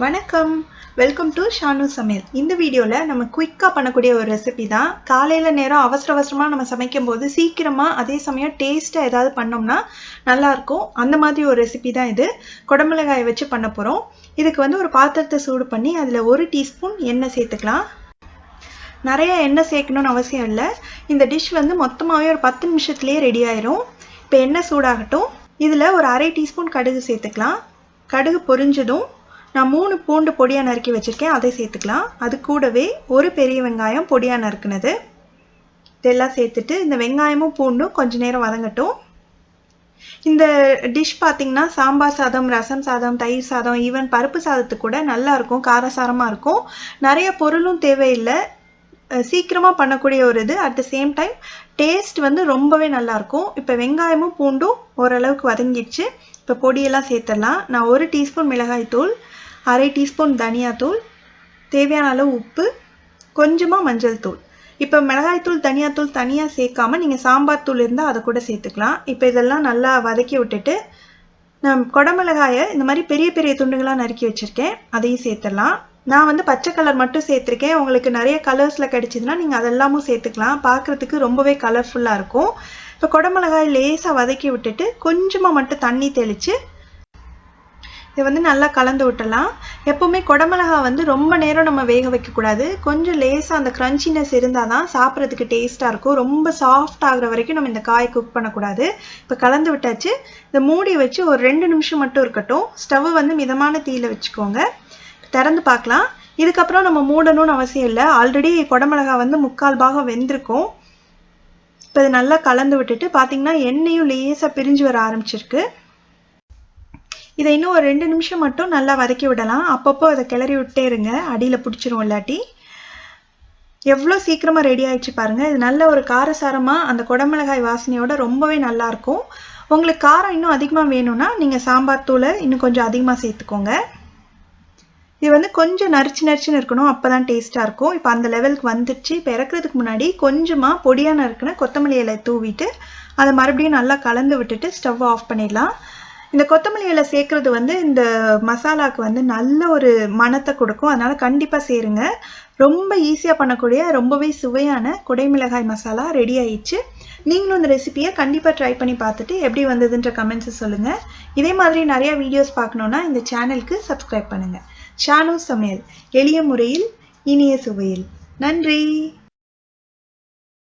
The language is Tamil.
வணக்கம், வெல்கம் டு ஷானு சமையல். இந்த வீடியோவில் நம்ம குயிக்காக பண்ணக்கூடிய ஒரு ரெசிபி தான். காலையில் நேரம் அவசரமாக நம்ம சமைக்கும் போது சீக்கிரமாக அதே சமயம் டேஸ்ட்டாக ஏதாவது பண்ணோம்னா நல்லாயிருக்கும். அந்த மாதிரி ஒரு ரெசிபி தான் இது. குடமிளகாயை வச்சு பண்ண போகிறோம். இதுக்கு ஒரு பாத்திரத்தை சூடு பண்ணி அதில் 1 டீஸ்பூன் எண்ணெய் சேர்த்துக்கலாம். நிறைய எண்ணெய் சேர்க்கணும்னு அவசியம் இல்லை. இந்த டிஷ் மொத்தமாகவே ஒரு 10 நிமிஷத்துலேயே ரெடி ஆயிரும். இப்போ எண்ணெய் சூடாகட்டும். இதில் ஒரு அரை டீஸ்பூன் கடுகு சேர்த்துக்கலாம். கடுகு பொரிஞ்சதும் நான் 3 பூண்டு பொடியாக நறுக்கி வச்சுருக்கேன், அதை சேர்த்துக்கலாம். அது கூடவே ஒரு பெரிய வெங்காயம் பொடியாக நறுக்குனது இதெல்லாம் சேர்த்துட்டு இந்த வெங்காயமும் பூண்டும் கொஞ்ச நேரம் வதங்கட்டும். இந்த டிஷ் பார்த்திங்கன்னா சாம்பார் சாதம், ரசம் சாதம், தயிர் சாதம், ஈவன் பருப்பு சாதத்துக்கு கூட நல்லாயிருக்கும். காரசாரமாக இருக்கும். நிறைய பொருளும் தேவையில்லை. சீக்கிரமாக பண்ணக்கூடிய ஒரு இது. At the same time taste ரொம்பவே நல்லாயிருக்கும். இப்போ வெங்காயமும் பூண்டும் ஓரளவுக்கு வதங்கிடுச்சு. இப்போ பொடியெல்லாம் சேர்த்துடலாம். நான் 1 டீஸ்பூன் மிளகாய் தூள், அரை டீஸ்பூன் தனியாத்தூள், தேவையான அளவு உப்பு, கொஞ்சமாக மஞ்சள் தூள். இப்போ மிளகாய்த்தூள் தனியாத்தூள் தனியாக சேர்க்காம நீங்கள் சாம்பார் தூள் இருந்தால் அதை கூட சேர்த்துக்கலாம். இப்போ இதெல்லாம் நல்லா வதக்கி விட்டுட்டு நான் குடமிளகாயை இந்த மாதிரி பெரிய பெரிய துண்டுகளாக நறுக்கி வச்சுருக்கேன், அதையும் சேர்த்துடலாம். நான் பச்சை கலர் மட்டும் சேர்த்துருக்கேன். உங்களுக்கு நிறைய கலர்ஸில் கிடைச்சிதுன்னா நீங்கள் அதெல்லாமும் சேர்த்துக்கலாம். பார்க்குறதுக்கு ரொம்பவே கலர்ஃபுல்லாக இருக்கும். இப்போ குடமிளகாய் லேசாக வதக்கி விட்டுட்டு கொஞ்சமாக மட்டும் தண்ணி தெளித்து இதை நல்லா கலந்து விட்டுடலாம். எப்போவுமே குடமிளகா ரொம்ப நேரம் நம்ம வேக வைக்கக்கூடாது. கொஞ்சம் லேசாக அந்த க்ரன்ச்சினஸ் இருந்தால் தான் சாப்பிட்றதுக்கு டேஸ்ட்டாக இருக்கும். ரொம்ப சாஃப்ட் ஆகிற வரைக்கும் நம்ம இந்த காயை குக் பண்ணக்கூடாது. இப்போ கலந்து விட்டாச்சு. இந்த மூடி வச்சு ஒரு 2 நிமிஷம் மட்டும் இருக்கட்டும். ஸ்டவ் மிதமான தீயில் வச்சுக்கோங்க. திறந்து பார்க்கலாம். இதுக்கப்புறம் நம்ம மூடணும்னு அவசியம் இல்லை. ஆல்ரெடி குடமிளகா 3/4 பாகம் வெந்திருக்கும். இப்போ இது நல்லா கலந்து விட்டுட்டு பார்த்தீங்கன்னா எண்ணெயும் லேசாக பிரிஞ்சு வர ஆரம்பிச்சிருக்கு. இதை இன்னும் ஒரு 2 நிமிஷம் மட்டும் நல்லா வதக்கி விடலாம். அப்பப்போ அதை கிளறி விட்டே இருங்க, அடியில் பிடிச்சிரும் இல்லாட்டி. எவ்வளோ சீக்கிரமாக ரெடி ஆயிடுச்சு பாருங்கள். இது நல்ல ஒரு காரசாரமாக அந்த குடமிளகாய் வாசனையோட ரொம்பவே நல்லாயிருக்கும். உங்களுக்கு காரம் இன்னும் அதிகமாக வேணும்னா நீங்கள் சாம்பார் தூளை இன்னும் கொஞ்சம் அதிகமாக சேர்த்துக்கோங்க. இது கொஞ்சம் நறுச்சுன்னு இருக்கணும், அப்போ தான் டேஸ்ட்டாக இருக்கும். இப்போ அந்த லெவலுக்கு வந்துடுச்சு. இப்போ இறக்குறதுக்கு முன்னாடி கொஞ்சமாக பொடியாக நறுக்குன கொத்தமல்லி இலை தூவிட்டு அதை மறுபடியும் நல்லா கலந்து விட்டுட்டு ஸ்டவ் ஆஃப் பண்ணிடலாம். இந்த கொத்தமல்லி இலை சேர்க்குறது இந்த மசாலாவுக்கு நல்ல ஒரு மணத்தை கொடுக்கும். அதனால் கண்டிப்பாக சேருங்க. ரொம்ப ஈஸியாக பண்ணக்கூடிய ரொம்பவே சுவையான குடைமிளகாய் மசாலா ரெடி ஆயிடுச்சு. நீங்களும் இந்த ரெசிபியை கண்டிப்பாக ட்ரை பண்ணி பார்த்துட்டு எப்படி வந்ததுன்ற கமெண்ட்ஸை சொல்லுங்கள். இதே மாதிரி நிறையா வீடியோஸ் பார்க்கணுன்னா இந்த சேனலுக்கு சப்ஸ்கிரைப் பண்ணுங்கள். ஷானு சமையல், எளிய முறையில் இனிய சுவையில். நன்றி.